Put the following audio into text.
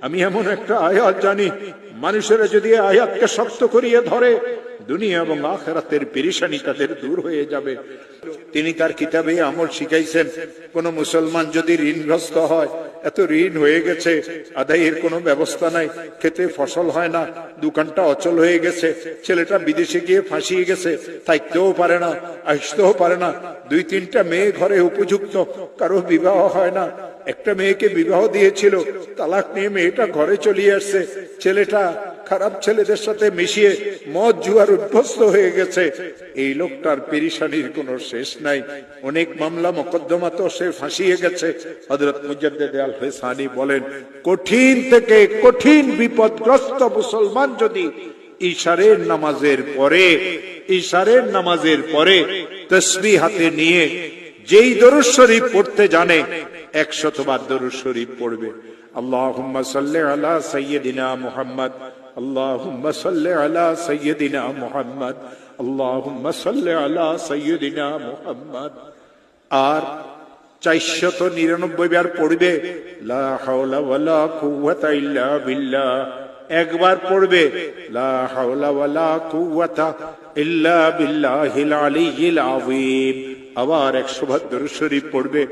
আমি এমন একটা আয়াত জানি, মানুষেরা যদি আয়াতকে শক্ত করিয়ে ধরে, দুনিয়া এবং আখিরাতের পেরেশানি তাদের দূর হয়ে যাবে। তিনি তার কিতাবে আমল শিখাইছেন, কোন মুসলমান যদি ঋণগ্রস্ত হয়, এত ঋণ হয়ে গেছে, আদায়ের কোনো ব্যবস্থা নাই, খেতে ফসল হয় না, দোকানটা অচল হয়ে গেছে, ছেলেটা বিদেশে গিয়ে ফাঁসিয়ে গেছে, থাকতেও পারে না, আসতেও পারে না, 2-3টা মেয়ে ঘরে উপযুক্ত, কারো বিবাহ হয় না, একটা মেয়েকে বিবাহ দিয়েছিল, তালাক নিয়ে মেয়েটা ঘরে চলে আসছে, ছেলেটা খারাপ ছেলেদের সাথে মিশিয়ে মদ জুয়ার অভ্যস্ত হয়ে গেছে। এই লোকটার পেরেশানির কোনো শেষ নাই, অনেক মামলা মোকদ্দমা তো সে ফাঁসিয়ে গেছে। হযরত মুজাদ্দিদ আল ফিসানি বলেন, কঠিন থেকে কঠিন বিপদগ্রস্ত মুসলমান যদি ইশারের নামাজের পরে তাসবিহ হাতে নিয়ে যেই দরুদ শরীফ পড়তে জানে, 100 বার দরুদ শরীফ পড়বে। আল্লাহুম্মা সাল্লি আলা সাইয়্যিদিনা মুহাম্মদ, আল্লাহুম্মা সাল্লি আলা সাইয়্যিদিনা মুহাম্মদ, আল্লাহুম্মা সাল্লি আলা সাইয়্যিদিনা মুহাম্মদ। আর 499 বার পড়বে লা হাওলা ওয়ালা কুওয়াতা ইল্লা বিল্লাহ। একবার পড়বে লা হাওলা ওয়ালা কুওয়াতা ইল্লা বিল্লাহিল আলিয়্যিল আযীম। আবার 100 বার দরুদ শরীফ পড়বে।